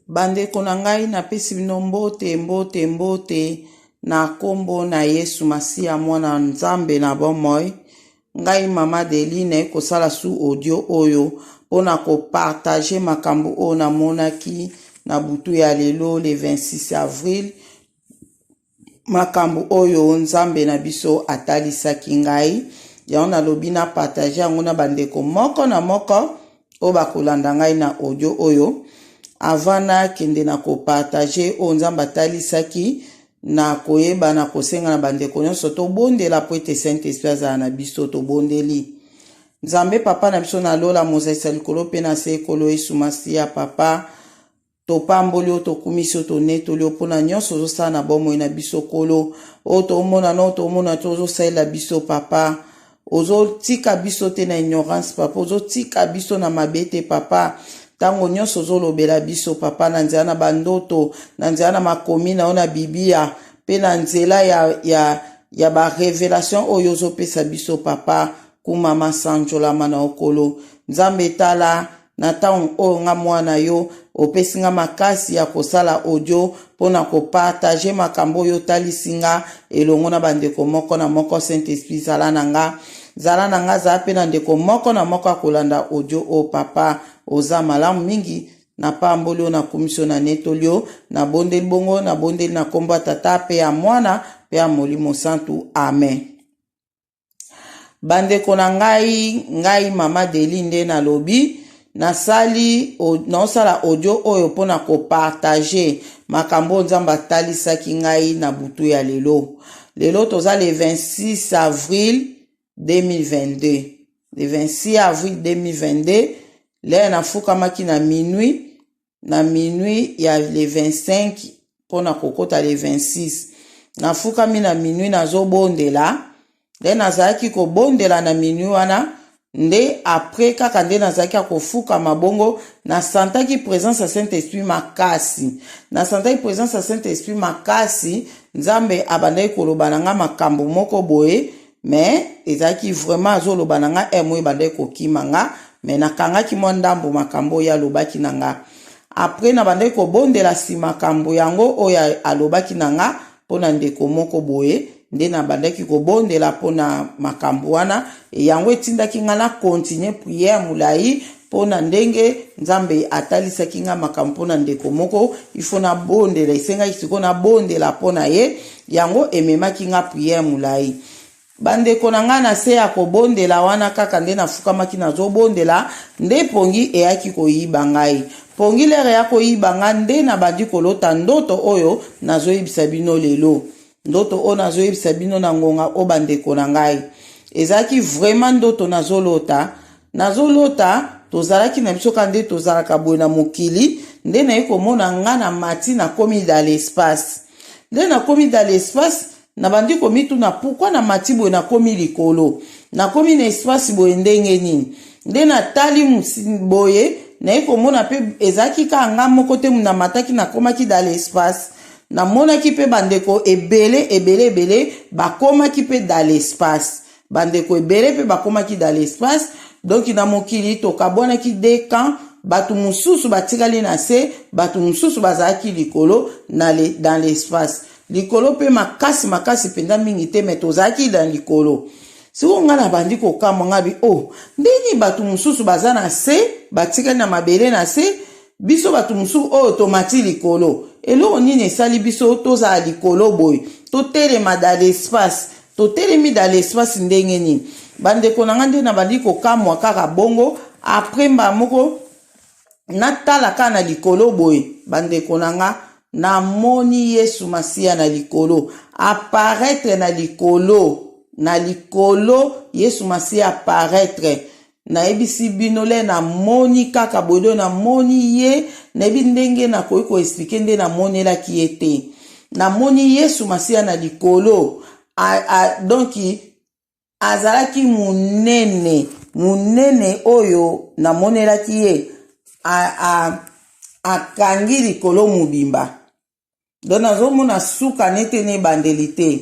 Bandeko na ngai napesi bino mbote na kombo na Yesu Masiya mwana Nzambe na bomoi. Ngai mama Deline kosala su audio oyo pona ko partager makambo o na monaki na butu ya lelo le 26 avril. Makambo oyo Nzambe na biso atalisaki ngai ya na lobi na partager ngona bandeko moko na moko o bakolanda ngai na audio oyo. Avana kende na ko partager o Nzambe atalisaki na koyeba na kosenga na bandeko nyonso to bondela po ete Saint-Esprit azala na biso to bondeli. Nzambe papa na biso na lola mozaisa likolo pe na se ekolo Yesu Masiya papa to pamboli o to kumisi o to netoli o pona nyonso ozosala na bomoi na biso kolo o to omona no to omona to ozosalela biso papa ozotika biso te na ignorance papa ozotika biso na mabete papa tango nyonso ozolobela biso papa na nzela na bandoto na nzela na makomi na ona Biblia pe na nzela ya ba revelation oyo ozopesa biso papa kuma masanjolama na okolo. Nzambe tala na tango oyo nga mwana yo opesi nga makasi ya kosala audio pona ko partager makambo oyo talisinga elongo na bandeko moko na moko. Saint-Esprit zala na nga za pe na ndeko moko na moko akolanda audio o papa oza malamu mingi na pamboli na komisio na netolio na bondeli bongo na bondeli na kombo tata pe ya mwana pe ya molimo santu amen. Bandeko na ngai mama Delinde na lobi nasali na osala audio oyo pona ko partager makambo Nzambe atalisaki ngai na butu ya lelo toza le 26 avril 2022 le 26 avril 2022 le na fukamaki na minuit ya le 25 pona kokota le 26 na fukami na minuit nazobondela le nazalaki kobondela na minuit wana nde après kaka nde nazalaki kofuka mabongo na santaki présence ya Saint-Esprit makasi Nzambe abandaki koloba na nga makambo moko boye mais ezalaki vraiment azoloba na nga emo ebandaki kokima nga mais nakangaki mwa ndambo makambo ya alobaki na nga après na bandaki kobondela si makambo yango oyo alobaki na nga pona ndeko moko boye nde na bandaki kobondela pona makambo wana yango etindaki nga na continue prière mulai pona ndenge Nzambe atalisaki nga makambo pona ndeko moko ifo na bondela isengaki siko na bondela pona ye yango ememaki nga prière mulai. Bandeko na nga na se ya kobondela wana kaka nde nafukamaki nazobondela nde pongi eyaki koyiba ngai. Pongi lere ya koyiba nga nde na bandi kolota ndoto oyo nazoyebisa bino lelo. Ndoto oyo nazoyebisa bino na ngonga o bandeko na ngai. Ezaki vraiment ndoto nazolota tozalaki na biso ka nde tozalaka boye na mokili nde na komona nga na mati na komi dans l'espace. Nde na komi dans l'espace na bandi komitu na pourquoi na mati boye na komi likolo na komi na espace boye ndenge nini nde na tali boye na komona pe ezaki ka nga moko te na mataki na komaki dans l'espace na monaki pe bandeko ebele bakomaki pe dans l'espace bandeko ebele pe bakomaki dans l'espace donc na mokili tokabwanaki de camp batu mususu batikali na se batu mususu bazalaki likolo dans l'espace likolo pe makasi penda mingi te me tozaki dans likolo siko nga na bandi kokama ngabi ndeni batu mususu baza na se batikali na mabele na se biso batu mususu tomati likolo elo nini esali biso toza likolo boy totelema dans l'espace totelemi dans l'espace ndenge nini bandeko na nga nde na bandi kokamwa kaka bongo après mba moko natala ka na likolo boy bandeko na nga na moni Yesu Masiya na likolo apparaître na likolo Yesu Masiya apparaître na ebisi binole na moni kaka bodo na moni ye na ebi ndenge na ko expliquer nde na moni la ki ete na moni Yesu Masiya na likolo donc azalaki munene oyo na moni la ki ye akangi likolo mubimba donc nazomona suka nete ne bandelite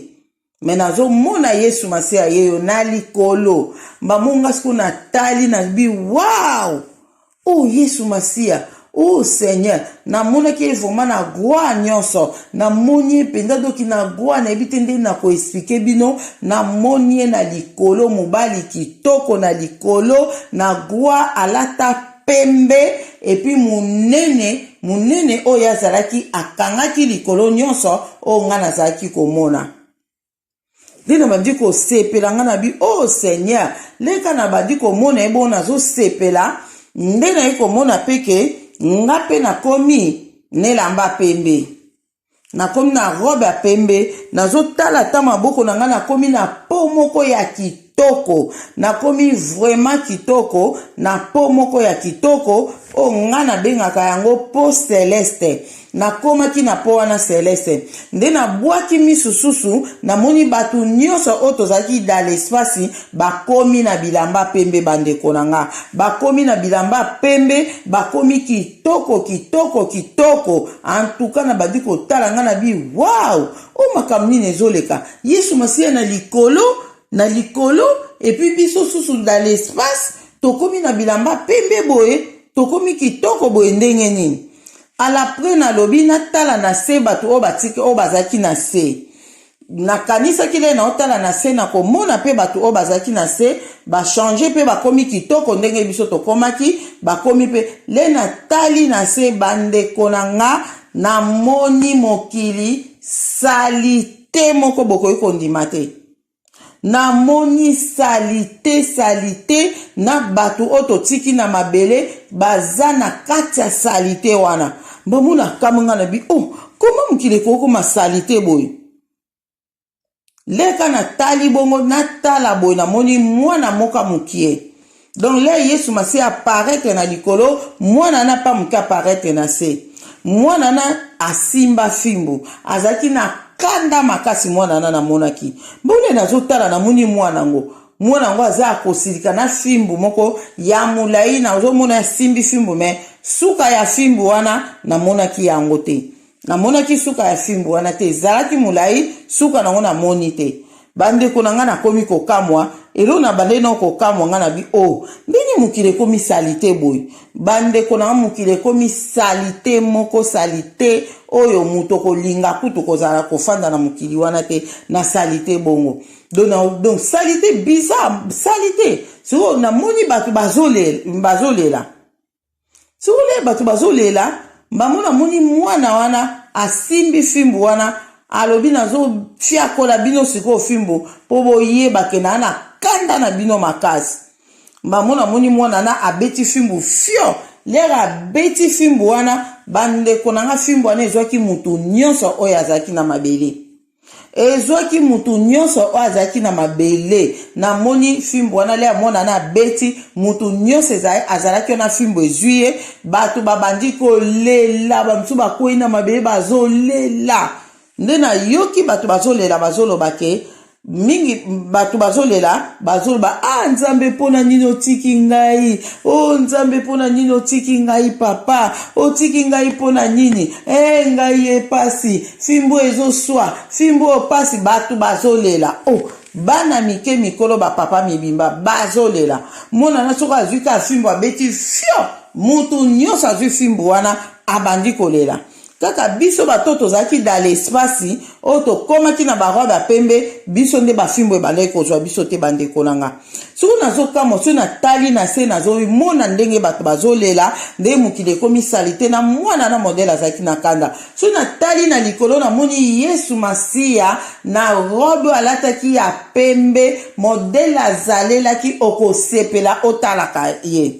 mais nazomona Yesu Masiya yeyo na likolo mbamunga siku na tali na bi wow Yesu Masiya Oh Seigneur, na mona ki vraiment na gloire nyonso, na moni penda doki na gloire na ebitende na ko expliquer bino, na moni na likolo mobali kitoko na likolo, na gloire alata pembe, et puis munene oyo azalaki akangaki likolo nyonso o nga nazalaki komona. Dina bandi ko sepela nga na bi, oh Seigneur, leka na bandi komona ebo nazo sepela, nde na komona peke nga pe na komi nelamba pembe. Na komi na robe ya pembe, nazo tala ta maboko na nga na komi na po moko ya kitoko. Na komi vraiment kitoko, na po moko ya kitoko, o nga na bengaka yango po celeste. Na koma ki na po wana celeste. Nde na bwaki misususu, na moni batu nyonso oto zaki dans l'espace, bakomi na bilamba pembe bandeko na nga. Bakomi na bilamba pembe, bakomi kitoko. En tout cas na badiko tala nga na bi, wow! O makamni nezoleka. Yesu Masiya na likolo, et puis biso susu dans l'espace, tokomi na bilamba pembe boye, tokomi kitoko boye ndenge nini. Ala pre na lobi na tala na se batu o batiki o bazaki na se. Na kanisa kile na otala na se na komona pe batu o bazaki na se, ba changer pe bakomi kitoko ndenge biso tokomaki, bakomi pe le na tali na se bandeko na nga na moni mokili salite moko bokoyi kondima te. Na moni salite na batu oto tiki na mabele baza na kati ya salite wana. Mbamuna kamunga na bi, oh, koma mkile koko ma salite boy. Leka na tali bongo na tala boy na moni mwana moka mukie. Donc là Yesu Masiya apparaître na likolo, mwana na pa mukie apparaître na se. Mwana na asimba fimbo, azaki na kanda makasi mwana na monaki. Mbone nazo tala na moni mwana ngo. Mwana ngo aza akosilika na fimbo moko ya mulai na ozo mona simbi fimbo me suka ya fimbo wana na monaki yango te. Na monaki suka ya fimbo wana te, zalaki mulai suka na ngona moni te. Bande kona nga na komi kokamwa, elo na bande na kokamwa nga na bi, oh, ndini mukile komi salite boy. Bande kona nga mukile komi salite moko salite, oyo mutoko linga kutu kozala kofanda na mukili wana te, na salite bongo. Donc salite bizarre, salite. So na moni batu bazolela. So le batu bazolela, mbamona moni mwana wana asimbi fimbo wana, alobi nazo fiakola bino siko fimbo po boyeba ke na kanda na bino makasi. Mbamona moni mwana na abeti fimbo fio, lera abeti fimbo wana, bandeko na nga fimbo wana ezwaki mutu nyonso oyo azalaki na mabele. Ezwaki mutu nyonso oyo azalaki na mabele. Na moni fimbo wana lea mwana na beti mutu nyonso azalaki na fimbo ezwiye, batu babandi kolela, bamsu bakoyi na mabele bazolela. Nde na yoki batu bazolela bazoloba ke mingi batu bazolela bazoloba, ah, Nzambe pona nino tiki ngai, oh Nzambe pona nino tiki ngai papa, oh tiki ngai pona nini, ngai epasi, fimbo ezoswa, fimbo opasi, batu bazolela. Oh, bana mike mikolo ba papa mibimba bazolela. Mona na soka azwika fimbo abeti fio, mutu nyonso azwi fimbo wana abandi kolela. Kaka biso batoto zaki dans l'espace, oto koma ki na barobe ya pembe, biso nde bafimbo ebale kozwa biso te bandeko nanga. Soki nazo kamo, soki na tali na se nazo mona ndenge bato bazolela, nde mukile komi salite na mwana na modele azaki na kanda. Soki na tali na likolo na moni Yesu Masiya na robe alataki ya pembe, modele azalelaki okosepela otalaka ye.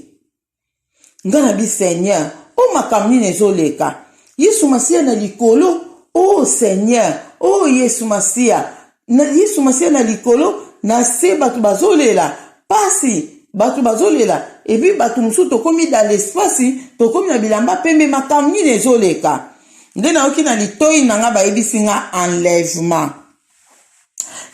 Ngana bi Seigneur, o makamni nezoleka. Yesu Masiya na likolo, oh Seigneur, oh Yesu Masiya. Yesu Masiya na likolo, na se batu bazolela, pasi, batu bazolela, et puis batu musu tokomi dans l'espace, tokomi na bilamba pembe makamni nezoleka. Nde na oki na litoi nanga ba ebisinga enlèvement.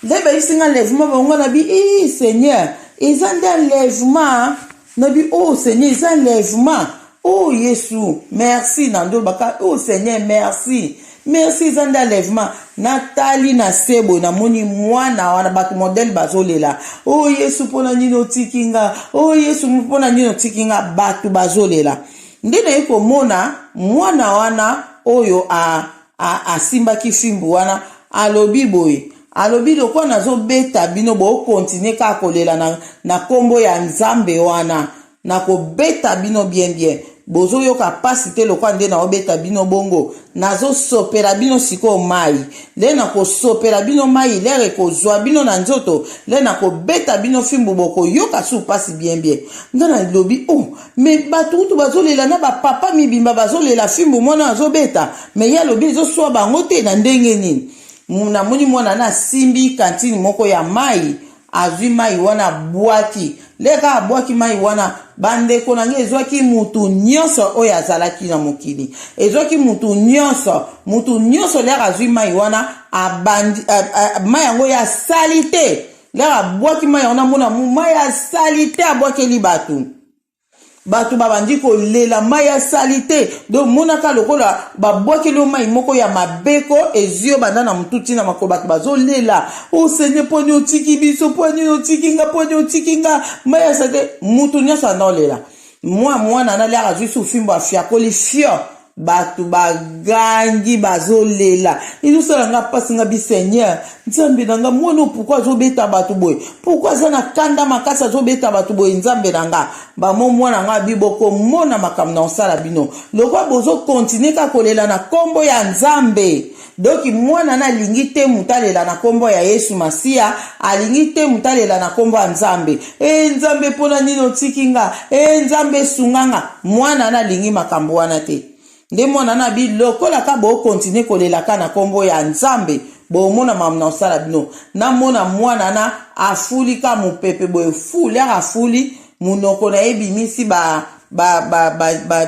Nde ba ebisinga enlèvement ba na bi, Seigneur, ezande enlèvement, na bi, oh Seigneur, ezande enlèvement. Oh Yesu, merci Nando Baka. Oh Seigneur, merci. Merci zanda lèvement. Natali na sebo na moni mwana wana batu modèle bazolela. Oh Yesu pona nino tikinga. Oh Yesu pona nino tikinga batu bazolela. nde na ye komona mwana wana oyo asimbaki fimbu wana alobi boye alobi lokwa nazobeta bino bokontinue kaka kolela na kombo ya nzambe wana nakobeta bino bien bozoyoka pasi te lokwa nde naobeta bino bongo nazosopela bino sikoyo mai le nakosopela bino mai lere kozwa bino na nzoto le nakobeta bino fimbu bokoyoka su pasi bien nde nalobi me bato kutu bazolela na bapapa mibimba bazolela fimbu mwana azobeta me ye alobi ezoswa bango te na ndenge nini namoni mwana na simbi kantine moko ya mai azwi mai wana bwaki leka abwaki mai wana bandeko na nge ezwaki mutu nyonso oyo azalaki na mokili ezwaki mutu nyonso leka azwi mai wana mai yango ya sali te leka abwaki mai wana mona mai ya sali te abwakeli bato babandi kolela mai ya sali te donc monaka lokola babwakeli mai moko ya mabeko ezio banda na mutu tina makolo bato bazolela senye poni otiki biso poni otiki nga mai ya sali te mutu nyonso anaolela mwana analeka azwi su fimbo afiakoli fio bato bagangi bazolela ezosala nga mpasi nga biseigneur nzambe na nga mwana pourkui azobeta bato boye pourkui aza na kanda makasi azobeta bato boye nzambe na nga bamo mwana nga biboko mona makambo na osala bino lokwa bozokontinue kaka kolela na kombo ya nzambe doki mwana na alingi te mutalela na kombo ya Yesu Masiya alingi te mutalela na kombo ya nzambe nzambe mpona nini otiki nga nzambe sunganga mwana na alingi makambo wana te nde mwana na bi lokola ka bokontinue kolelaka na kombo ya nzambe bomona mamu na osala bino namona mwana na afulika mopepe boye fuli afuli munoko na ebimisi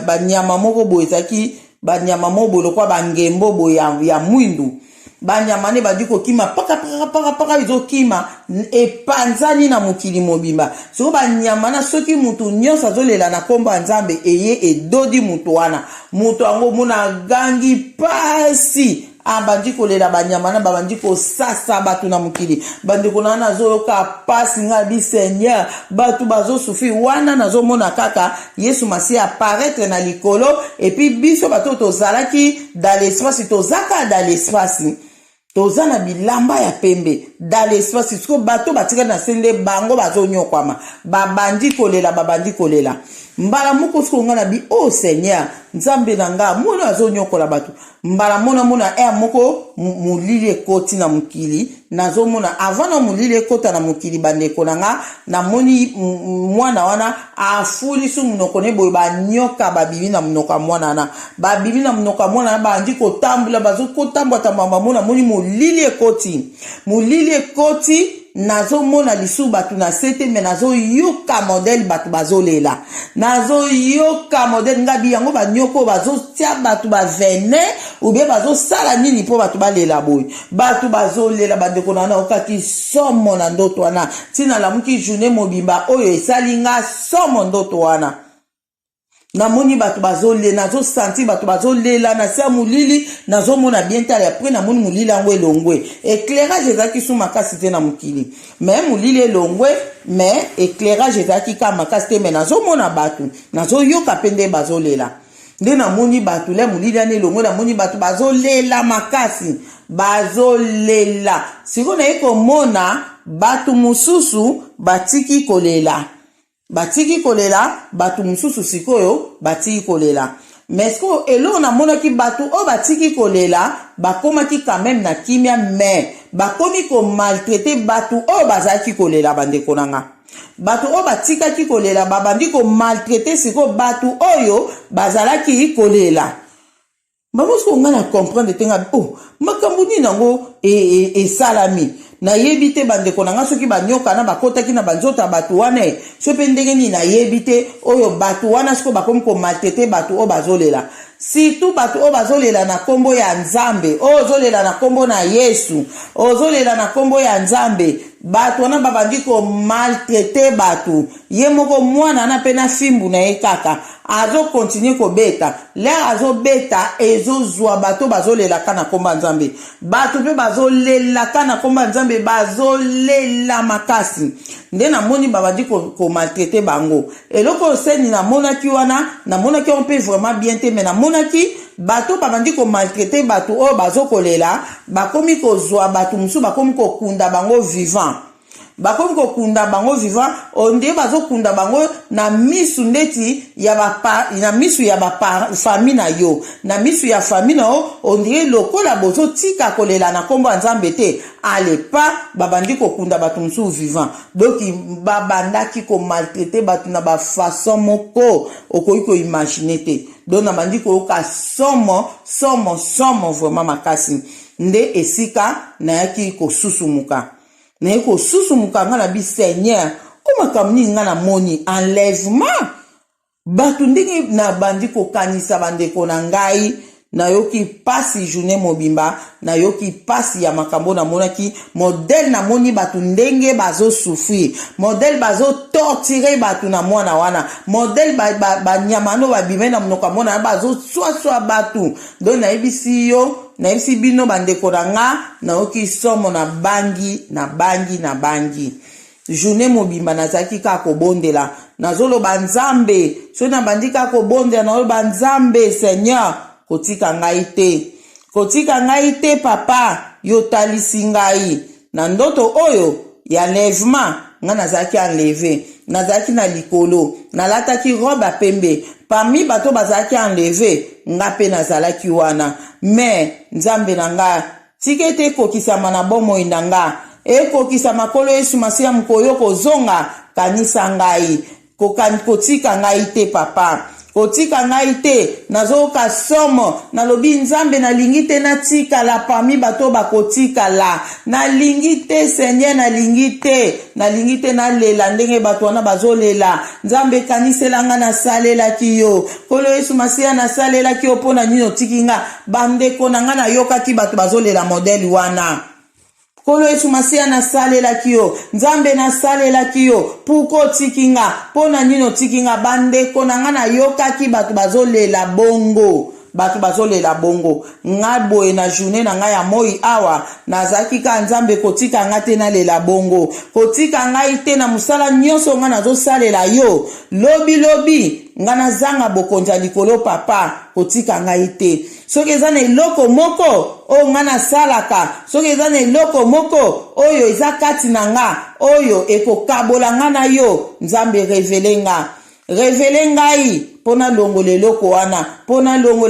banyama moko boye ezaki banyama moko boye lokwa bangembo boye ya mwindu banyama ne badi kokima paka ezokima epanzani na mokili mobimba soko banyama na soki mutu nyonso azolela na kombo ya nzambe eye edodi mutu wana mutu yango mona gangi pasi bandi kolela banyama na babandi kosasa bato na mokili bandeko na nazoyoka pasi nga biseigneur bato bazosufri wana nazomona kaka Yesu Masiya apparaître na likolo epi biso bato tozalaki dans l'espace tozaka dans l'espace toza na bilamba ya pembe dans l'espace siko bato batika na sende bango bazonyokwama babandi kolela mbala moko siko nga na bi Seigneur nzambe na nga mwana azonyokola bato mbala mona moko mulili ekoti na mokili nazomona avant na mulili ekota na mokili bandeko na nga namoni mwana wana afuli su munoko ne boye banyoka babibi na munoko mwana wana babibi na munoko mwana wana bandi kotambula bazokotambwa mona moni mulili ekoti nazomona lisu bato na sete me nazoyoka modele bato bazolela nazoyoka modele ngabi yango banyoko bazotia bato bavene ou bien bazosala nini mpo bato balela boye bato bazolela bandeko na okaki somo na ndoto wana tina lamuki journée mobimba oyo esali nga somo ndoto wana namoni bato bazolela nazosanti bato bazolela na sia mulili nazomona bien tala après namoni mulili yango elongwe éclairage ezalaki su makasi te na mokili mais mulili elongwe mais éclairage ezalaki ka makasi te mais nazomona bato nazoyoka mpe nde bazolela nde namoni bato le mulili ane elongwe namoni bato bazolela makasi bazolela siko na ye komona bato mosusu batiki kolela bato mosusu sikoyo batiki kolela mais sikoyo eloko namonaki bato oyo batiki kolela bakomaki quand même na kimia mais bakomi komaltraite bato oyo bazalaki kolela bandeko na nga bato oyo batikaki kolela babandi komaltraite sikoyo bato oyo bazalaki kolela bamosko nga na comprendre te nga makambo nini nango esalami nayebi te bandeko na nga soki banyoka na bakotaki na banzoto ya bato wana so mpe ndenge nini nayebi te oyo bato wana siko bakomi komaltraite bato oyo bazolela surtout bato oyo bazolela na kombo ya nzambe oyo ozolela na kombo na Yesu ozolela na kombo ya nzambe bato wana babandi komaltraite bato ye moko mwana na mpe na fimbu na ye kaka azo continue ko beta l'air azo beta ezo zwa bato bazolela kana komba nzambe bato pe bazolela kana komba nzambe bazolela makasi nde namoni babandi ko maltraiter bango eloko seni namonaki wana namonaki on peut vraiment bien te mais namonaki bato babandi ko maltraiter bato o bazokolela bakomi ko zwa bato musu bakomi ko kunda bango vivant bakomi ko kunda bango vivant onde bazokunda bango na misu ndeti na misu ya famille na yo na misu ya famille na o onde lokola bozo tika kolela na kombo nzambe te alepa babandi ko kunda bato musu vivant donc babandaki ko maltraiter bato na ba façon moko okoki ko imaginer te donc na bandi ko ka somo vraiment makasi nde esika na yaki ko susumuka na yeko susumuka nga na bi Seigneur koma kamni nga na moni enlèvement batu ndenge na bandi ko kanisa bandeko na ngai na yoki pasi journée mobimba na yoki pasi ya makambo na monaki modèle na moni batu ndenge bazo souffrir modèle bazo torturer batu na mwana wana modèle ba nyamano babime na mnoka mona bazo swaswa batu donc na ebisi yo na isi bino bandeko nga na oki somo na bangi journée mobimba nazaki ka kobondela nazolo banzambe so na bandika kobondela na banzambe Seigneur kotika ngai te papa yo talisi ngai na ndoto oyo ya lèvement nga nazaki enlevé nazaki na likolo nalataki robe ya pembe parmi bato bazaki enlevé nga pe nazalaki wana mais nzambe na nga tikete kokisama na bomoi na nga ekokisa makolo Yesu Masiya mkoyo kozonga kanisa ngai kotika ngai te papa kotika ngai te nazoka somo nalobi nzambe nalingi te natikala parmi bato bakotikala nalingi te Seigneur nalingi te nalela ndenge bato wana bazolela nzambe kaniselanga nasalelaki yo kolo Yesu Masiya nasalelaki yo mpona nini tikinga bandeko na nga nayokaki bato bazolela modèle wana kolo Yesu Masiya nasalelaki yo nzambe nasalelaki yo puko tikinga pona nino tikinga bandeko na nga nayokaki bato bazolela bongo nga boye na journée na nga ya moi awa nazaki ka nzambe kotika nga te nalela bongo kotika ngai te na musala nyonso nga nazosalela yo lobi nga nazanga bokonza likolo papa kotika ngai te soki eza na eloko moko oyo nga nasalaka soki eza na eloko moko oyo eza kati na nga oyo ekokabola nga na yo nzambe revele ngai pona longola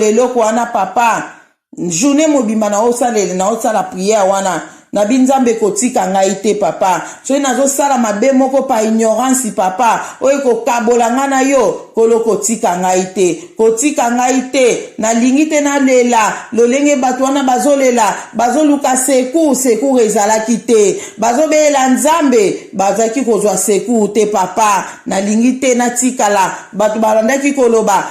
eloko wana papa journée mobimba na osala prière wana na binzambe kotika ngai te papa soki nazosala mabe moko pa ignorance papa oyo kokabola nga na yo kolo kotika ngai te nalingi te nalela lolenge bato wana bazoluka secours ezalaki te bazobela nzambe bazaki kozwa secours te papa nalingi te natikala bato balandaki koloba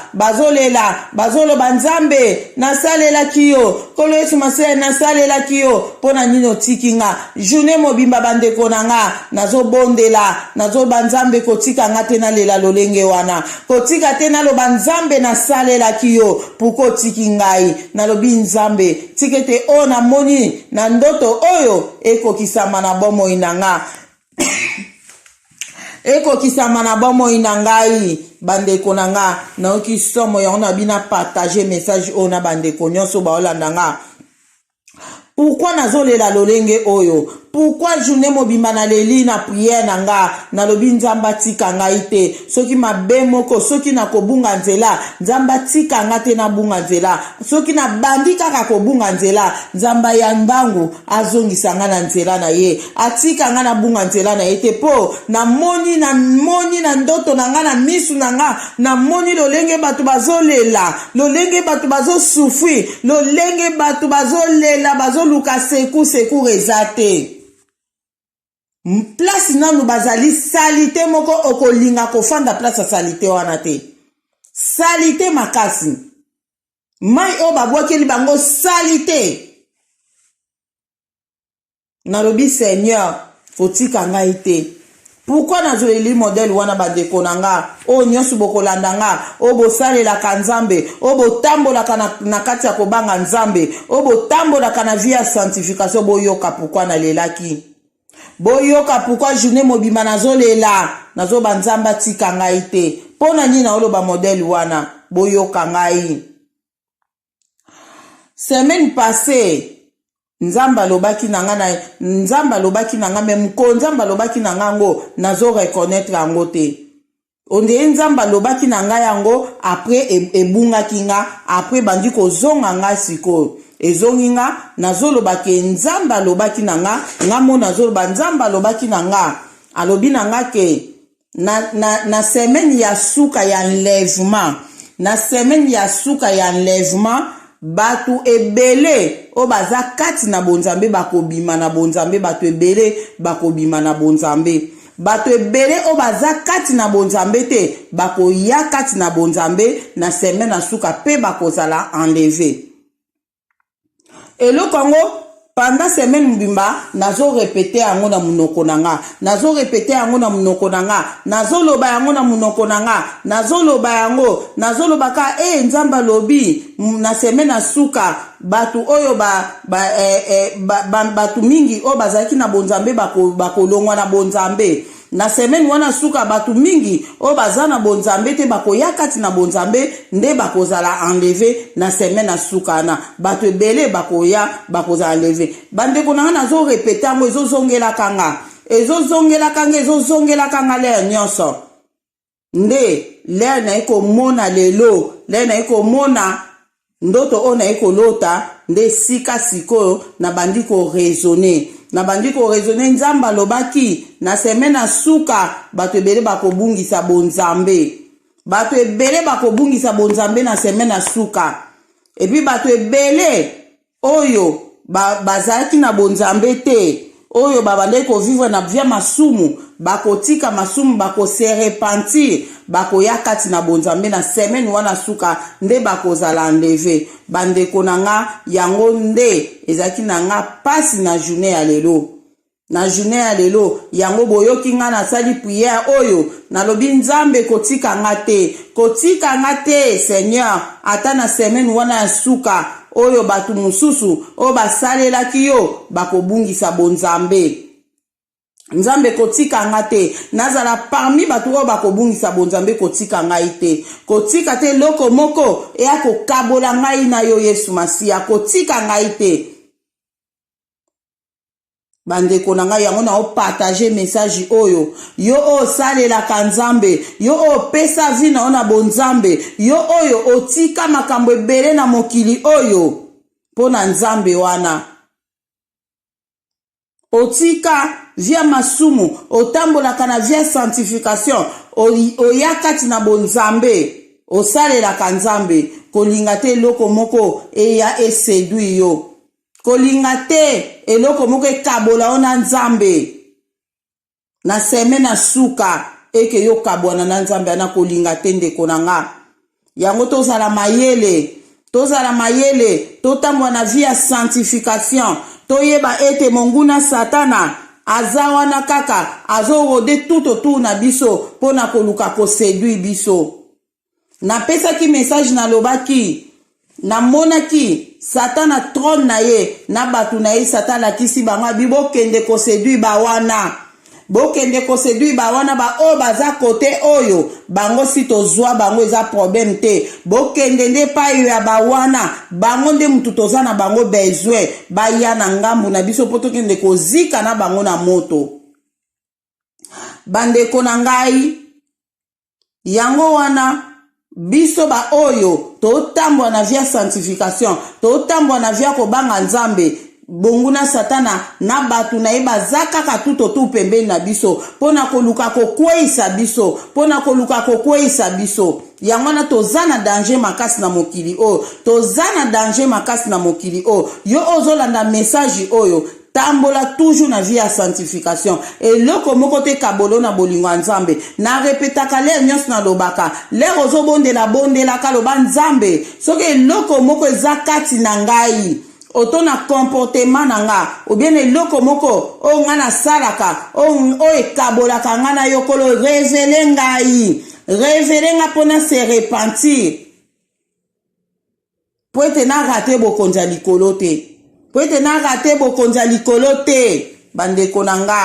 bazoloba nzambe nasalelaki yo kolo Yesu Masiya nasalelaki yo mpona nini tikinga journée mobimba bandeko na nga nazobondela nazoba nzambe kotika nga te nalela lolenge wana kotika te naloba nzambe nasalelaki yo puko tiki ngai nalobi nzambe tikete o na moni na ndoto oyo ekokisama na bomoi na nga ekokisama na bomoi na ngai bandeko na nga naoki somo yango na bina partager message oyo na bandeko nyonso baolanda nga pourquoi nazolela lolenge oyo pourquoi journée mobimba na leli na prière na nga nalobi nzamba tika ngai te soki mabe moko soki na kobunga nzela nzamba tika nga te na bunga nzela soki na bandi kaka kobunga nzela nzamba ya mbangu azongisa nga na nzela na ye atika nga na bunga nzela na ye te po na moni na ndoto na nga na misu na nga na moni lolenge bato bazolela lolenge bato bazosufri lolenge bato bazolela bazoluka secours eza te place nanu bazali salite moko okolinga kofanda place salite wana te salite makasi mai o babwakeli bango salite nalobi Seigneur kotika ngai te Pourquoi nazoleli modèle wana bandeko nanga o nyonso bokolandanga o bosalelaka nzambe o botambolaka na kati ya kobanga nzambe o botambolaka na vie ya sanctification boyoka pourquoi nalelaki boyoka pourquoi journée mobima nazolela nazoba nzamba tika ngai te pona nini naoloba modèle wana boyoka ngai. Semaine passée nzamba lobaki nanga na nzamba lobaki nanga même ko nzamba lobaki nanga ngo nazo reconnaître yango te onde nzamba lobaki nanga yango après ebunga kinga après bandi ko zonga nga siko ezongi nga nazo lobaki nzamba lobaki nanga ngamo nazo loba nzamba lobaki nanga alobi nanga ke na semaine ya suka ya enlèvement na semaine ya suka ya enlèvement batu ebele o baza kati na bonzambe bakobima na bonzambe batu ebele bakobima na bonzambe batu ebele o baza kati na bonzambe te bakoya kati na bonzambe na semaine na suka pe bakozala enlevé eloko ngo pendant semaine mbimba nazo répéter yango na munoko nanga nazo répéter yango na munoko nanga nazo loba yango na munoko nanga nazo loba yango nazo loba ka nzamba lobi na semaine na suka batu oyo batu mingi o bazaki na bonzambe bakolongwa na bonzambe na semaine wana suka batu mingi o bazana bonzambe te bakoya kati na bonzambe nde bakozala enlevé na semaine na suka na batu ebele bakoya bakozala enlevé bandeko nanga nazo répéter ngo ezozongela kanga le nyonso nde le na eko mona lelo le na eko mona ndoto ona eko lota nde sika sikoyo na bandiko raisonner nzamba lobaki na semaine na suka bato ebele bakobungisa bonzambe na semaine na suka epi bato ebele oyo bazalaki na bonzambe te oyo babandaki kovivre na via masumu bakotika masumu bakose repentir bakoya kati na bonzambe na semaine wana suka nde bakozala enlevé bandeko nanga yango nde ezalaki nanga pasi na journée ya lelo yango boyoki nga nasali prière oyo nalobi nzambe kotika nga te Seigneur ata na semaine wana ya suka oyo batu mususu o basalelaki yo bakobungisa bonzambe nzambe kotika nga te nazala parmi batu oyo bakobungisa bonzambe kotika ngai te kotika te loko moko eya kokabola ngai na yo Yesu Masiya kotika ngai te bandeko na ngai yango na o partager message oyo yo o salelaka nzambe yo o pesa vi na ona bonzambe yo oyo otika makambo ebele na mokili oyo pona nzambe wana otika via masumu otambolaka na via sanctification oya kati na bonzambe osalelaka nzambe kolinga te eloko moko eya esedui yo kolinga te eloko moko ekabola ona nzambe na semaine na suka eke yo kabwana na nzambe ana kolinga te ndeko nanga yango tozala mayele totambwa na vie ya sanctification toyeba ete monguna satana aza wana kaka azorode tutotu na biso pona koluka koséduire biso napesaki message nalobaki namonaki satana trône na ye na batu na ye satana lakisi bango bibokende koséduire bawana ba o baza kote oyo bango si tozwa bango eza problème te bokende nde payo ya bawana bango nde mutu toza na bango besoin baya na ngambu na biso po tokende kozika na bango na moto bandeko na ngai yango wana biso ba oyo totambwa na via sanctification totambwa na via kobanga nzambe bonguna satana na batu na ye baza kaka tutotu pembeni na biso pona koluka kokweisa biso yango na toza na danger makasi na mokili oyo yo ozolanda message oyo tambola toujours na vie ya sanctification eloko moko te kabolo na bolingo ya nzambe na repetaka lere nyonso na lobaka lere ozobondelaka loba nzambe soki eloko moko eza kati na ngai oto na comportement na nga ou bien eloko moko o nga na salaka o ekabolaka nga na yokolo révélé ngai révélé nga pona se repentir po ete na rate bokonzi ya likolo te po ete na rate bokonzi ya likolo te bandeko na nga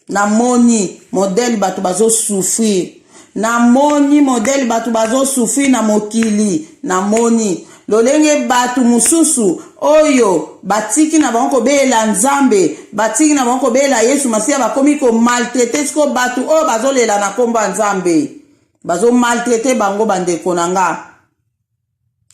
namoni modèle bato bazo souffrir namoni modèle bato bazo souffrir na mokili namoni lolenge bato mususu oyo batiki na bango kobela nzambe batiki na bango kobela Yesu Masiya bakomi ko maltraiter siko bato oyo bazolela na kombo ya nzambe bazo maltraiter bango bandeko na nga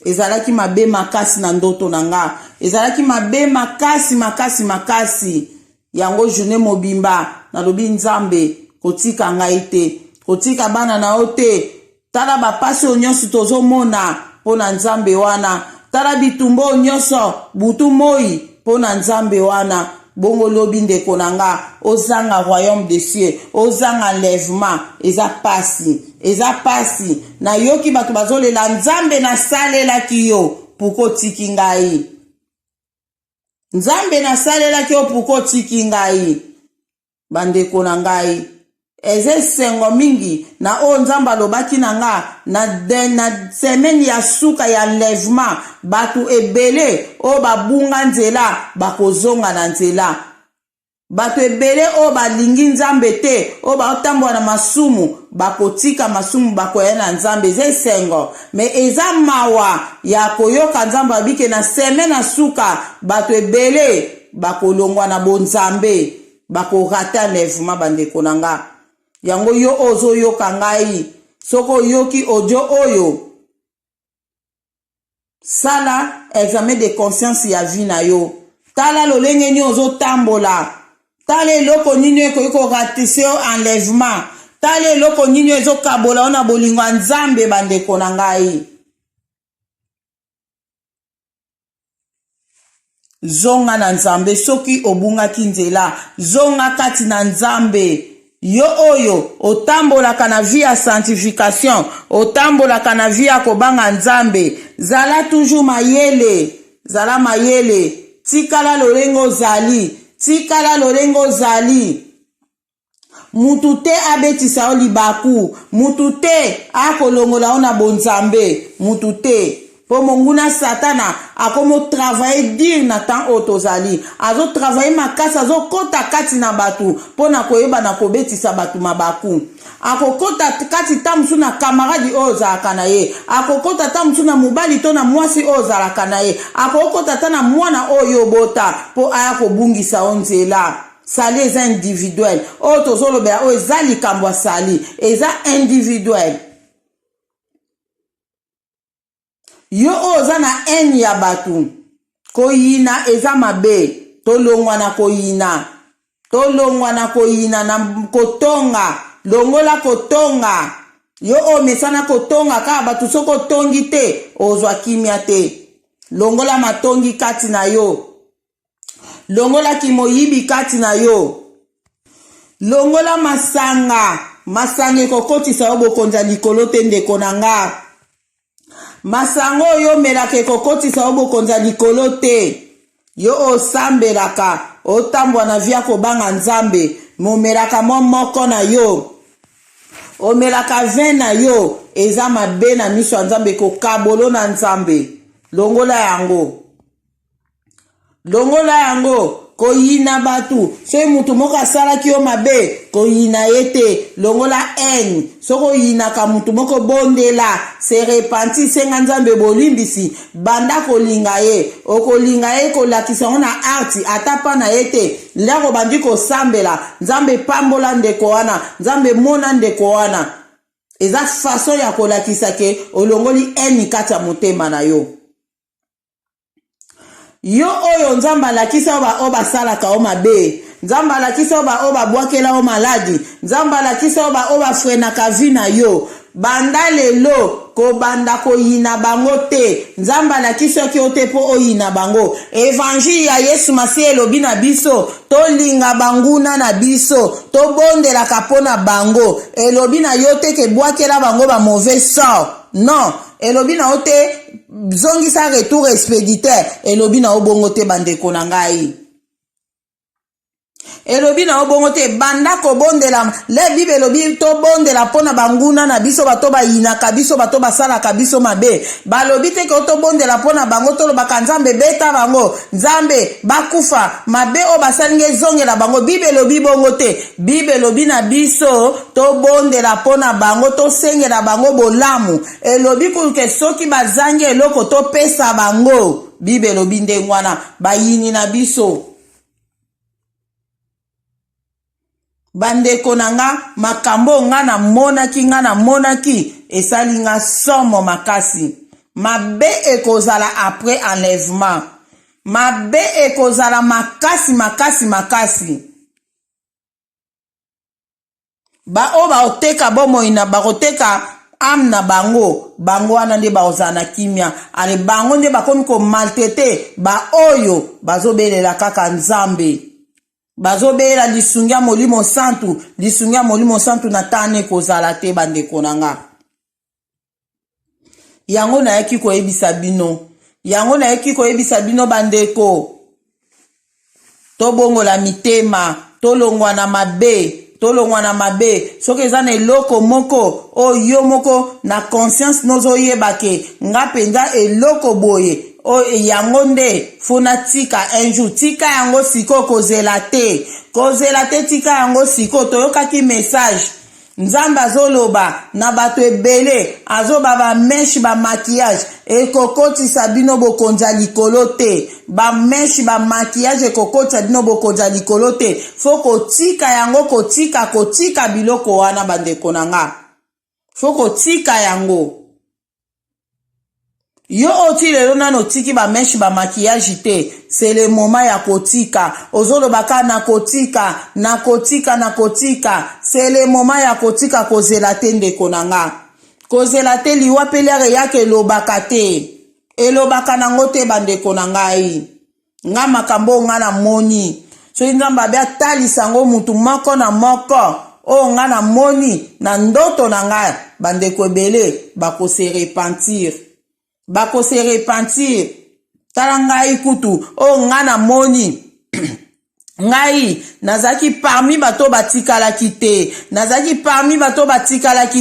ezalaki mabe makasi na ndoto na nga ezalaki mabe makasi yango journée mobimba nalobi nzambe kotika ngai te kotika bana na yo te tala bapasi oyo nyonso tozomona mpo na nzambe wana tala bitumba nyonso butu moi mpo na nzambe wana bongo lobi ndeko na nga ozanga royaume des cieux ozanga enlèvement eza pasi nayoki bato bazolela nzambe nasalelaki yo puko otiki ngai nzambe nasalelaki yo puko otiki ngai bandeko na ngai eza esengo mingi na oyo nzambe alobaki na nga na semaine ya suka ya enlèvement bato ebele oyo babunga nzela bakozonga na nzela bato ebele oyo balingi nzambe te oyo baotambola na masumu bakotika masumu bakoya na nzambe eza esengo me eza mawa ya koyoka nzambe abike na semaine ya suka bato ebele bakolongwa na bonzambe bakorata enlèvement bandeko na nga yango yo ozoyoka ngai soko oyoki audio oyo sala examen de conscience ya vie na yo tala lolenge nini ozotambola tala eloko nini ekoki koratise yo enlèvement tala eloko nini ezokabola yo na bolingo ya nzambe bandeko na ngai zonga na nzambe soki obungaki nzela zonga kati na nzambe yo oyo otambolaka na vie ya sanctification otambolaka na vie ya kobanga nzambe zala toujours zala mayele tikala lolengo ozali mutu te abetisa yo libaku mutu te akolongola yo na bonzambe mutu te po monguna satana akomo travailler dire na temps oyo tozali azo travailler makasi azokota kati na bato mpo na koyeba na kobetisa bato mabaku akokota kati ta mosusu na kamaradi oyo ozalaka na ye akokota ta mosusu na mobali to na mwasi oyo ozalaka na ye akokota ta na mwana oyo obota mpo aya kobungisa yo nzela sali eza individuel oyo tozolobela oyo eza likambo ya sali eza individuel yo oza na eni ya bato koyina eza mabe tolongwa na koyina na kotonga longola kotonga yo omesana kotonga kaka bato soko otongi te ozwa kimia te longola matongi kati na yo longola kimoyibi kati na yo longola masanga ekokotisa yo bokonzi ya likolo te ndeko na nga masango oyo omelaka ekokotisa yo bokonzi ya likolo te yo osambelaka otambwa na via kobanga nzambe momelaka moko na yo omelaka vin na yo eza mabe na miso ya nzambe kokabolo na nzambe longola yango koyina batu soki mutu moko asalaki yo mabe koyina ye te longola haine soki oyinaka mutu moko bondela se repenti senga nzambe bolimbisi banda kolinga ye okolinga ye kolakisa yango na arti ata pa na ye te ndako bandi kosambela nzambe pambola ndeko wana nzambe mona ndeko wana eza fason ya kolakisa ke olongoli haine kati ya motema na yo yo oyo nzambe alakisa oyo basalaka o mabe nzambe alakisa oyo babwakela o maladi nzambe alakisa oyo bafrenaka vi na yo banda lelo kobanda koyina bango te nzambe alakisa ki yo te mpo oyina bango evangile ya Yesu Masiya elobi na biso tolinga banguna na biso tobondelaka mpo na bango elobi na yo te ke bwakela bango ba mauvais sort non elobi na ote zongisa retour expéditeur elobi na obongo te bandeko na ngai elobi na obongo te banda kobondela le bible elobi tobondela mpona banguna na biso bato bayinaka biso bato basalaka biso mabe balobi te ke tobondela mpona bango tolobaka nzambe beta bango nzambe bakufa mabe oyo basalingi ezongela bango bible elobi bongo te bible elobi na biso tobondela mpona bango tosengela bango bolamu elobi kuke soki bazangi eloko topesa bango bible elobi ndenge wana bayini na biso bandeko na nga makambo nga na monaki esali nga somo makasi mabe ekozala après enlèvement mabe ekozala makasi o baoteka bomoi na bakoteka ame na bango wana nde baozala na kimia ale bango nde bakomi komaltete baoyo bazobelela kaka nzambe bazobela lisungia molimo santu na tane kozala te bandeko na nga yango nayaki koyebisa bino bandeko tobongola mitema tolongwa na mabe soki eza na eloko moko oyo moko na conscience nozoyebake nga mpenza eloko boye o yango nde funa tika un jour tika yango siko kozela te tika yango siko toyokaki message nzambe azoloba na bato ebele azoba bameshe bamaquillage ekokotisa bino bokonza likolo te bameshe bamaquillage ekokotisa bino bokonza likolo te fo kotika yango kotika biloko wana bandeko na nga fo kotika yango yo oti lelo nano tiki bameshe bamaquillage te c'est le moment ya kotika ozolobaka na kotika c'est le moment ya kotika kozela te ndeko na nga kozela te liwa pelere yake elobaka nango te bandeko na ngai nga makambo nga na moni soki nzambe abe atalisa ngo mutu moko na moko oyo nga na moni na ndoto na ngai bandeko ebele bakose repentir tala ngai kutu oyo nga na moni ngai nazaki parmi bato batikalaki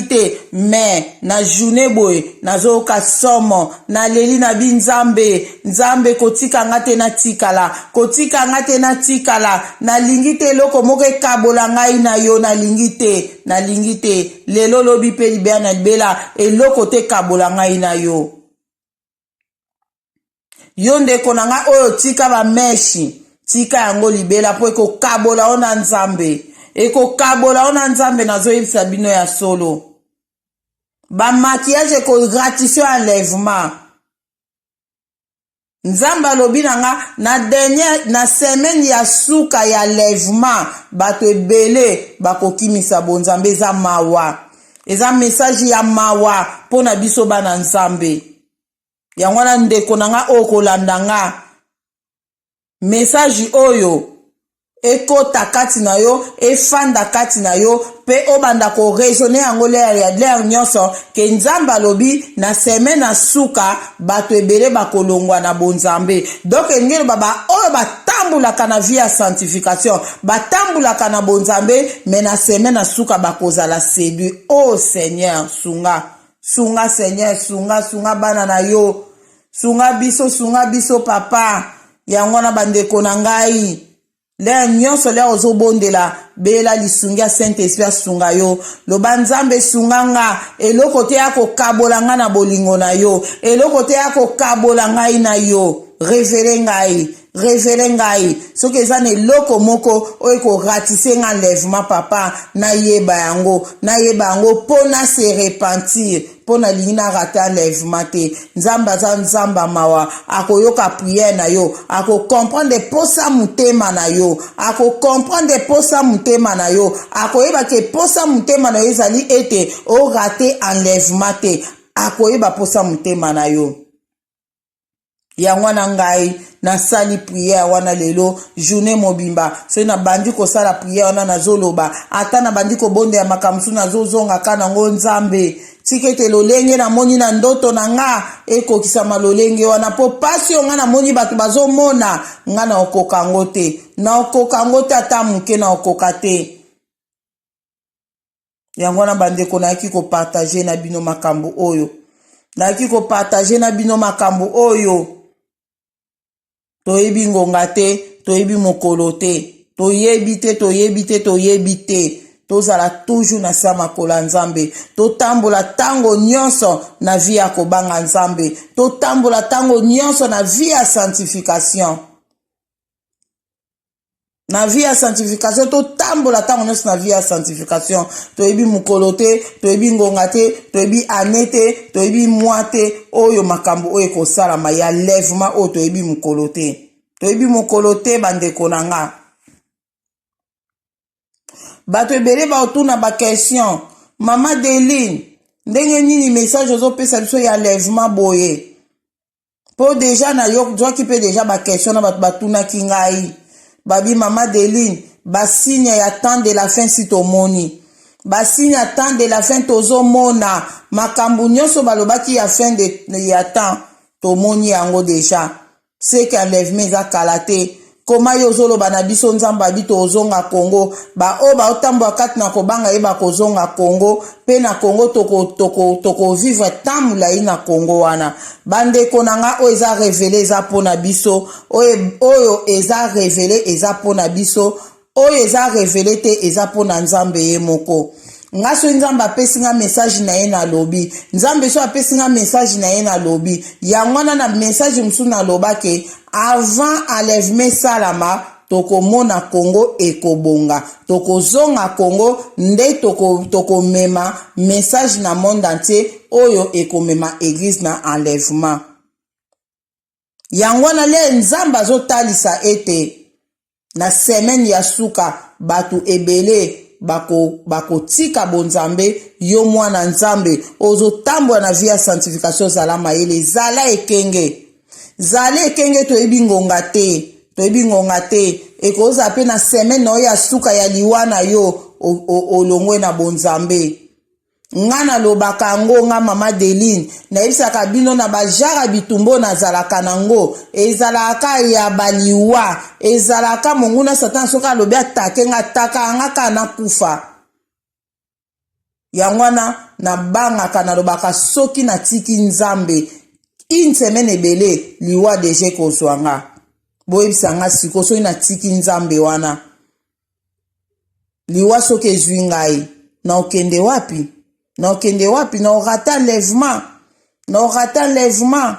te mais na journée boye nazoyoka somo naleli na nzambe kotika nga te natikala nalingi te eloko moko ekabola ngai na yo nalingi te lelo lobi mpe libela na libela eloko te ekabola ngai na yo yo ndeko na nga oyo tika bameshi tika yango libela po ekokabola ona nzambe nazoyebisa bino ya solo bamaquillage ekogratisio enlèvement nzambe alobi na nga na semaine ya suka ya enlèvement bato ebele bakokimisa bonzambe eza mawa eza message ya mawa mpo na biso bana nzambe yango wana ndeko na nga oyo kolanda nga message oyo ekota kati na yo efanda kati na yo pe obanda ko raisonner yango l'air nyonso ke nzambe alobi na semaine na suka bato ebele bakolongwa na bonzambe donc ngelo baba oyo batambulaka na vie ya sanctification batambulaka na bonzambe mais na semaine na suka bakozala séduit oh Seigneur sunga Seigneur sunga bana na yo sunga biso papa yango na bandeko na ngai le nyonso le ozobondela bela lisungi ya Saint-Esprit asunga yo loba nzambe sunganga eloko te ya kokabola nga na bolingo na yo eloko te ya kokabola ngai na yo révélé ngai soki eza na eloko moko oyo ekoratise nga enlèvement papa nayeba yango mpo na se repentir mpo na lingi na rate enlèvement te nzambe aza nzambe mawa akoyoka priere na yo akokomprendre posa motema na yo akoyeba ke posa motema na yo ezali ete orate enlèvement te akoyeba posa motema na yo yango wana ngai nasali prière wana lelo journée mobimba so na bandi kosala prière wana nazoloba ata na bandi kobonde ya makamsu nazozonga kana ngo nzambe tikete lolenge na moni na ndoto na nga ekokisama lolenge wana po pasi yo nga na moni bato bazomona nga na okoka ngo te ata muke na okoka te yango wana bandeko nayaki kopartage na bino makambo oyo toyebi ngonga te toyebi mokolo te toyebi te tozala toujours na sa makolo ya nzambe totambola tango nyonso na vie ya kobanga nzambe totambola tango nyonso na vie ya sanctification totambola tango nyonso na vie ya sanctification toyebi mokolo te toyebi ngonga te toyebi ane te toyebi mwa te oyo makambo oyo ekosalama ya lèvement oyo toyebi mokolo te bandeko na nga bato ebele baotuna bakestion mama Deline ndenge nini message ozopesa biso ya lèvement boye po deja na yo zwaki mpe deja bakestion na bato batunaki ngai babi mama Deline basigne ya temps de la fin si tomoni basigne ya temps de la fin tozomona makambo nyonso balobaki ya fin ya temps tomoni yango deja seke enlèvement eza kala te koma yo zoloba na biso nzambe abi tozonga Congo o baotambola kati na kobanga ye bakozonga Congo pe na Congo toko vivre temps mulai na Congo wana bandeko na nga oyo eza revele eza mpona biso oyo eza revele eza mpona biso oyo eza revele te eza mpona nzambe ye moko nga so nzambe apesi nga message na ye na lobi nzambe so apesi nga message na ye na lobi yango wana na message mosusu na lobake avant enlèvement salama tokomona Congo ekobonga tokozonga Congo nde tokomema message na monde entier oyo ekomema église na enlèvement yango wana le nzambe azotalisa ete na semaine ya suka bato ebele bakotika bonzambe yo mwana nzambe ozotambola na vie ya sanctification zala mayele zala ekenge toyebi ngonga te ekoza pe na semaine na oyo ya suka ya liwa na yo olongwe na bonzambe nga nalobaka yango nga mama Deline nayebisaka bino na bajara bitumbo nazalaka nango ezalaka ya baliwa ezalaka monguna satan soki alobi atake nga taka nga kana kufa yango wana nabangaka nalobaka soki natiki nzambe une semaine ebele liwa deje kozwa nga boyebisa nga siko soki natiki nzambe wana liwa soki ezwi ngai na okende wapi na orata enlèvement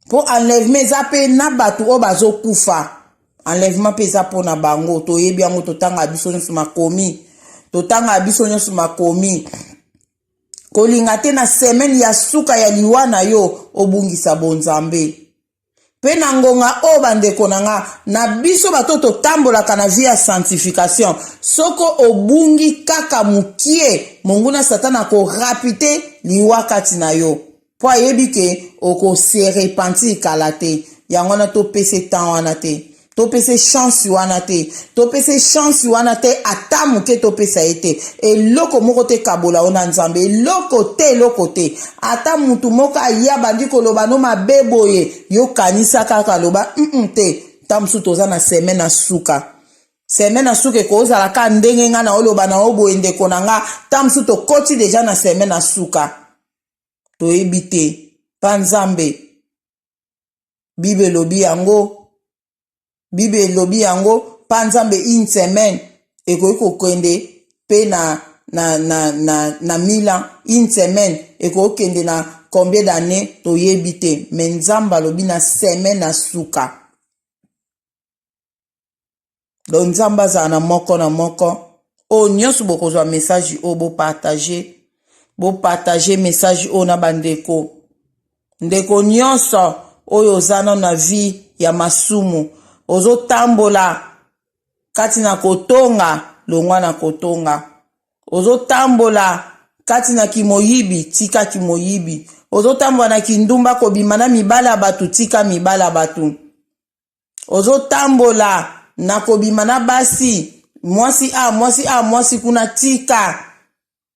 po enlèvement eza pe na bato oyo bazokufa enlèvement pe eza mpona bango toyebi yango totanga biso nyonso makomi kolinga te na semaine ya suka ya liwa na yo obungisa bonzambe pe na ngonga o bandeko na nga na biso bato totambolaka na vie ya sanctification soko obungi kaka mukie monguna satana korapite liwa kati na yo po ayebi ke okose repentir kala te yango wana topese temps wana te topese chance wana te ata muke topesa ye te eloko moko te kabola ona nzambe eloko te ata mutu moko aya bandi koloba no mabe boye yo kanisa kaka loba te tamsu toza na semaine na suka ekozalaka ndenge nga na oloba na oboye ndeko na nga tamsu tokoti deja na semaine na suka toyebi te pa nzambe Bible elobi yango pa nzambe une semaine ekoki kokende pe na milan une semaine ekoki kende na combien d'années toyebi te me nzambe alobi na semaine na suka donc nzambe azala na moko oyo nyonso bokozwa message oyo bopartage message oyo na bandeko nyonso oyo oza na vie ya masumu ozotambola kati na kotonga longwa na kotonga ozotambola kati na kimoyibi tika kimoyibi ozotambwa na kindumba kobima na mibala batu tika mibala batu ozotambola na kobima na basi mwasi kuna tika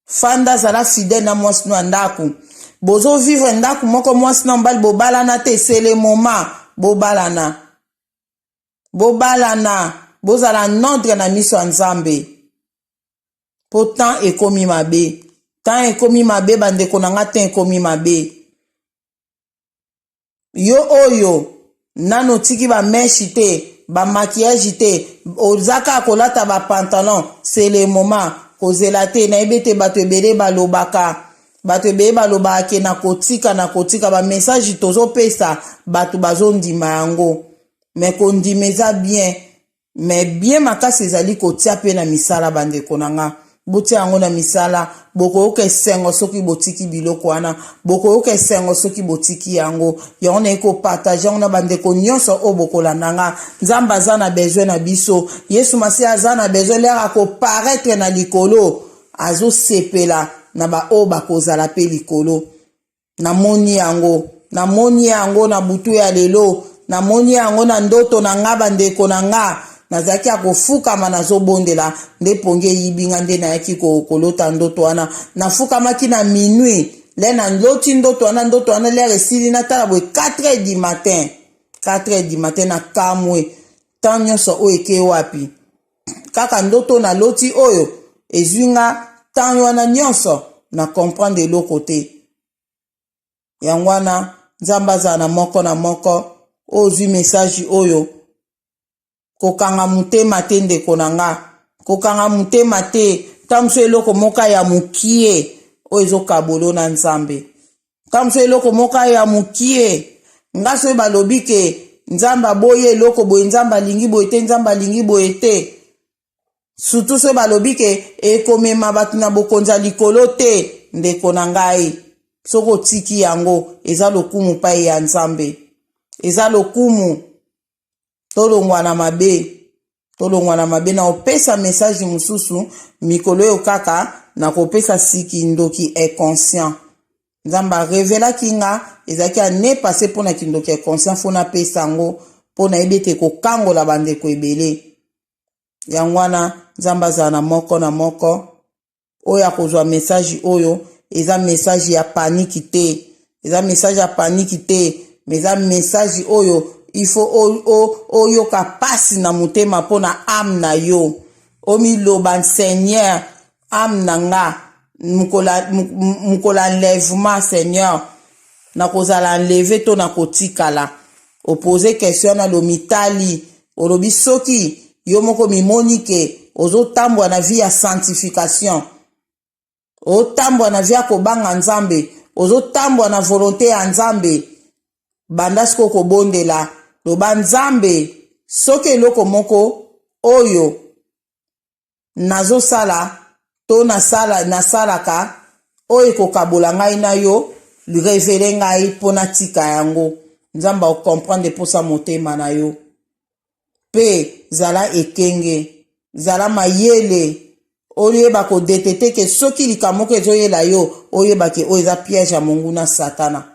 fanda zala fidèle na mwasi no ndaku bozo vivre ndaku moko mwasi no mbali bobalana te c'est le moment bobalana bozala nordre na miso ya Nzambe po temps ekomi mabe bandeko na nga temps ekomi mabe yo oyo nano tiki ba meshi te ba maquillage te ozaka kolata ba pantalon c'est le moment kozela te na ebete bato ebele balobaka ke na kotika ba message tozopesa bato bazondima yango mais kondimeza bien mais bien makasi ezali kotia pe na misala bandeko na nga botia yango na misala bokoyoka esengo soki botiki biloko wana bokoyoka esengo soki botiki yango na ekopartage yango na bandeko nyonso oyo bokolanda nga Nzambe aza na besoin na biso Yesu Masiya aza na besoin lere akoparaître na likolo azosepela na baoyo bakozala pe likolo namoni yango na butu ya lelo namoni yango na ndoto na nga bandeko na nga nazaki akofukama nazobondela nde pongi eyibinga nde nayaki kolota ndoto wana nafukamaki na minuit le na loti ndoto wana lere esili natala boye 4h du matin na kamwe temps nyonso oyo eke wapi kaka ndoto na loti oyo ezwinga temps wana nyonso na comprendre eloko te yango wana Nzambe azala na moko na moko ozwi message oyo kokanga mutema te ndeko na nga kokanga mutema te tamso eloko moka ya mukie oyo ezokabolo na Nzambe tamso eloko moka ya mukie ngaso balobi ke Nzambe aboye eloko boye Nzambe alingi boye te Nzambe alingi boye te surtout so balobi ke ekomema bato na bokonza likolo te ndeko na ngai soko tiki yango eza lokumu pai ya Nzambe eza lokumu tolongwa na mabe na opesa message mususu mikolo yo kaka na kopesa siki ndoki inconscient Nzambe revela kinga ezaki ane passé pona kindoki inconscient fona pesa ngo pona ebete kokangola bandeko ebele yangwana Nzambe azala na moko na moko oyo akozwa message oyo eza message ya paniki te mais eza message oyo il faut oyoka pasi na mutema pona âme na yo omiloba Seigneur âme na nga mukola enlèvement Seigneur na kozala enlevé to na kotikala opposer question na lomitali olobi soki yo moko mimonike ozotambwa na vie ya sanctification otambwa na vie ya kobanga Nzambe ozotambwa na volonté ya Nzambe banda siko kobondela loba Nzambe soki eloko moko oyo nazosala to nasalaka oyo kokabola ngai na yo revele ngai pona tika yango Nzambe okomprendre posa motema na yo pe zala ekenge zala mayele oyeba kodetete ke soki likamoko ezoyela yo oyeba ke oyo eza piège ya monguna satana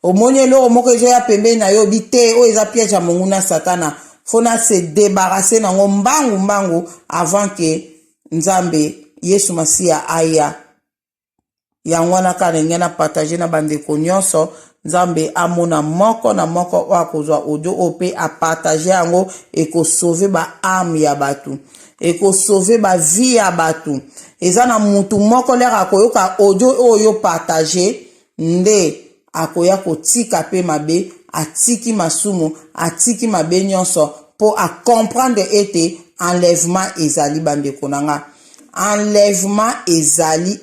omoni eloko moko ezoya pembeni na yo bite oyo eza piège ya monguna satana fona se débarrasser nango mbangu avant ke Nzambe Yesu Masiya aya yango wana kalenge na partage na bandeko nyonso Nzambe amona moko na moko oyo akozwa audio ope a partage yango ekosauve ba âme ya batu ekosauve ba vie ya batu eza na mutu moko lera akoyoka audio oyo partage nde akoya kotika pe mabe atiki masumu atiki mabe nyonso po a comprendre ete enlèvement ezali bandeko nanga enlèvement ezali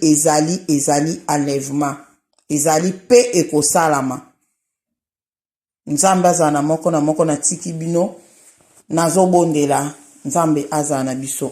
enlèvement ezali pe ekosalama Nzambe azala na moko na moko na tiki bino nazobondela Nzambe azala na biso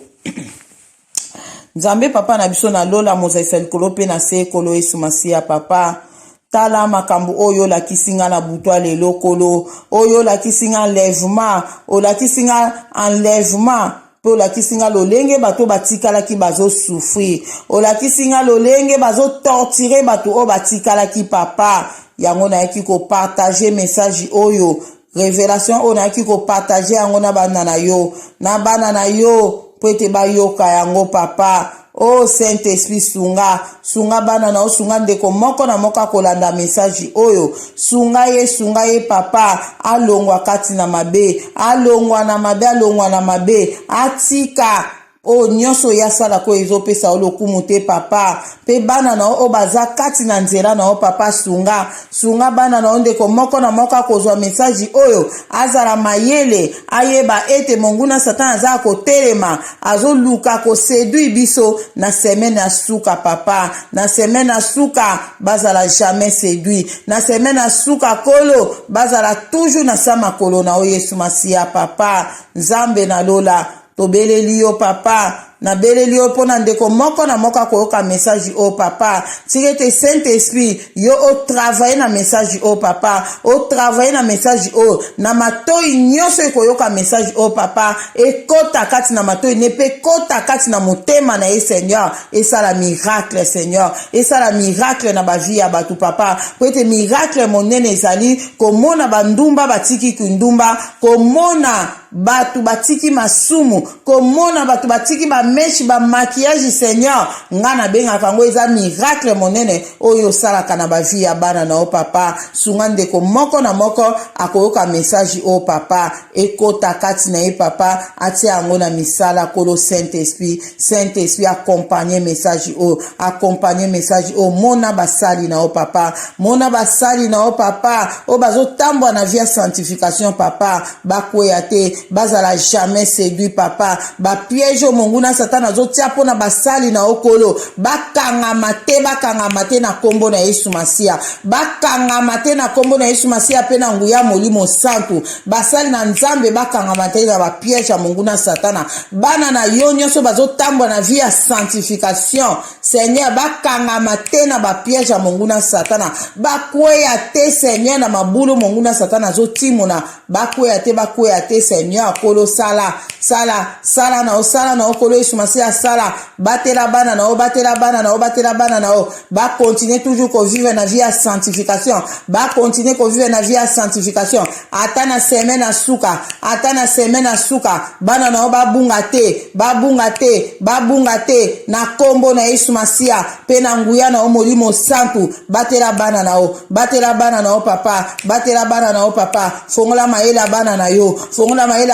Nzambe papa na biso na lola mozaisa likolo pe na se ekolo Yesu Masiya papa tala makambo oyo lakisinga na butwa lelo kolo oyo lakisinga enlèvement olakisinga enlèvement po lakisinga lolenge bato batikalaki bazo souffrir olakisinga lolenge bazo torturer bato o batikalaki papa yango na yaki ko partager message oyo révélation oyo na yaki ko partager yango na bana na yo po ete bayoka yango papa. Oh Saint-Esprit sunga bana na o sunga ndeko moko na moko kolanda message oyo sunga ye papa alongwa kati na mabe alongwa na mabe atika o nyonso ya sala ko ezopesa olokumu te papa pe bana na o baza kati na nzela na o papa sunga bana na ndeko moko na moko kozwa message oyo azala mayele ayeba ete monguna satan aza kotelema azoluka ko séduire biso na semaine ya suka papa na semaine ya suka bazala jamais séduit na semaine ya suka kolo bazala toujours na sama kolo na o Yesu Masia papa Nzambe na lola tobeleli yo papa na beleli yo pona ndeko moko na moko koyoka message o papa tirete Saint-Esprit yo o travailler na message o papa o travailler na message o na matoi nyonso koyoka message o papa ekota kati na matoi nepe kota kati na motema na ye Seigneur esala miracle Seigneur esala miracle na ba vie ya batu papa po ete miracle monene ezali komona bandumba batiki kindumba komona batu batiki masumu komona batu batiki ba meshi ba maquillage Seigneur ngana benga kango eza miracle monene oyo salaka na ba vie ya bana na o papa sunga ndeko moko na moko akoyoka message o papa ekota kati na ye papa atia yango na misala kolo Saint-Esprit accompagner message o mona basali na o papa o bazo tambwa na vie sanctification papa bakoya te bazala jamais séduit papa ba piège o monguna satan azotia pona basali na okolo bakangama te na kombo na Yesu Masia bakangama te na kombo na Yesu Masia pe na nguya molimo santu basali na Nzambe bakangama te na ba piège ya monguna satana bana na yo nyonso bazotambwa na vie ya sanctification Seigneur bakangama te na ba piège ya monguna satana bakweya te Seigneur na mabulu monguna satana azotimona bakweya te Seigneur kolo sala na okolo Yesu Masia sala batela bana na o ba continuer toujours ko vivre na vie ya sanctification ata na semaine na suka bana na o babunga te na kombo na Yesu Masia pe na nguya na o molimo santu batela bana na o papa fongola maela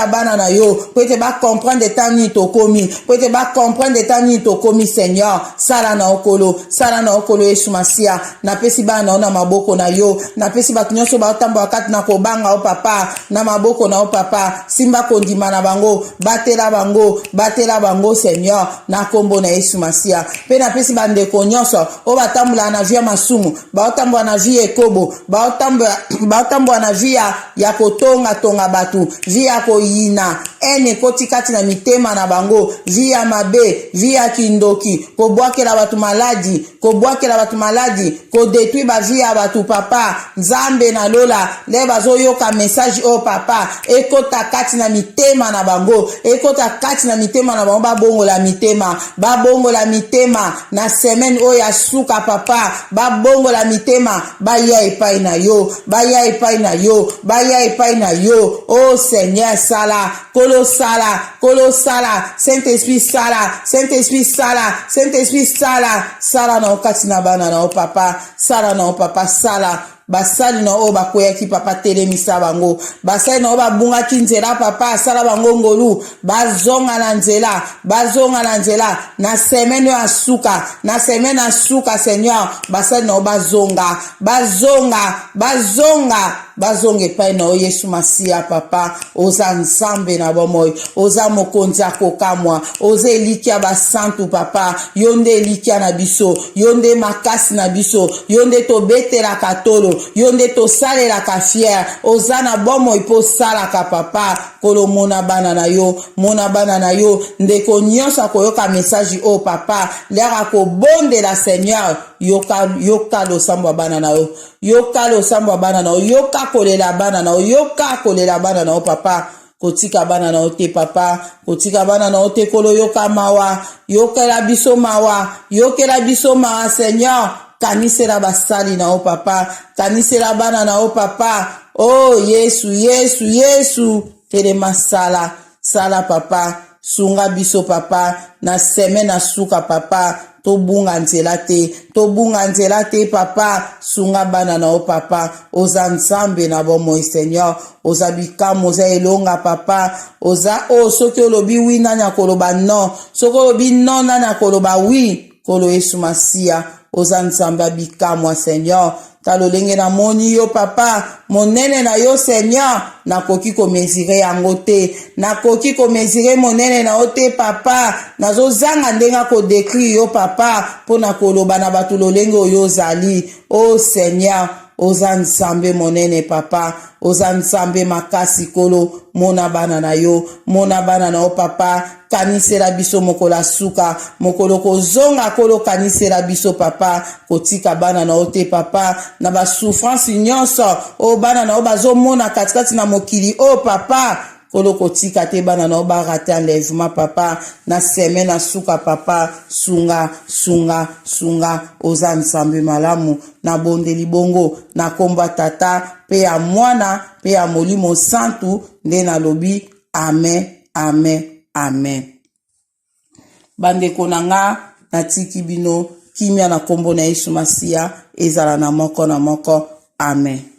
bana na yo peut-être ba comprendre temps ni to komi peut-être ba comprendre temps ni to komi Seigneur sala na okolo Yesu Masia na pesi bana na maboko na yo na pesi ba nyonso ba tambo wakati na kobanga o papa na maboko na o papa simba kondima na bango batela bango Seigneur na kombo na Yesu Masia pe na pesi ba ndeko nyonso o batambula na vie masumu ba otambwa na vie ekobo ba otambwa na vie ya kotonga batu vie ya koyina ene koti kati na mitema na bango via mabe via kindoki kobwakela batu maladi ko détruire ba via batu papa Nzambe na lola le bazoyoka message o papa ekota kati na mitema na bango babongola mitema na semaine o ya suka papa babongola mitema baya epai na yo o Seigneur sala kolo sala Saint-Esprit sala na okati na bana na o papa sala basali na o bakoyaki papa telemisa bango basali na o babungaki nzela papa sala bango ngolu bazonga na nzela na semaine ya suka Seigneur basali na o bazonga epai na o Yesu Masia papa oza Nzambe na bomoi oza mokonzi akokamwa oza elikia basantu papa yonde elikia na biso yonde makasi na biso yonde tobetelaka tolo yonde tosalelaka fier oza na bomoi po salaka papa kolo mona bana na yo ndeko nyonso akoyoka message o papa lera kobondela Seigneur yoka losambo bana na yo yoka kolela bana na o papa kotika bana na o te papa kotika bana na o te kolo yoka mawa yokela biso mawa Seigneur kanisela basali na o papa, kanisela bana na o papa. Oh Yesu, Yesu, Yesu, telema sala, sala papa, sunga biso papa, na seme na suka papa, tobunga nzela te papa, sunga bana na o papa, oza nzambe na bomo Seigneur, oza bikamu, oza elonga papa, oza soki olobi wi nani akoloba non, soki olobi non nani akoloba wi, kolo Yesu Masia, oza nzambe bikamu Seigneur. Talo lenge na moni yo papa, monene na yo Seigneur, nakoki ko mesire yango te, nakoki ko mesire monene na yo te papa, nazo zanga ndenga ko décrit yo papa, pona koloba na batu lolenge oyo zali. Oh Seigneur, oza nzambe monene papa, oza nzambe makasi kolo, mona bana na yo papa, kanisela biso mokola suka, mokolo kozonga kolo kanisela biso papa, kotika bana na ote papa, na ba souffrance nyonso, o bana na o bazo mona katikati na mokili, o papa, kolo kotika te bana na o ba rate enlèvement papa, na semaine na suka papa, sunga, oza nzambe malamu, na bondeli bongo, na komba tata, pe ya mwana, pe ya molimo santu, nde na lobi, amen, amen, amen. Bandeko nanga, natiki bino, kimia na kombo na Yesu Masia, ezala na moko, amen.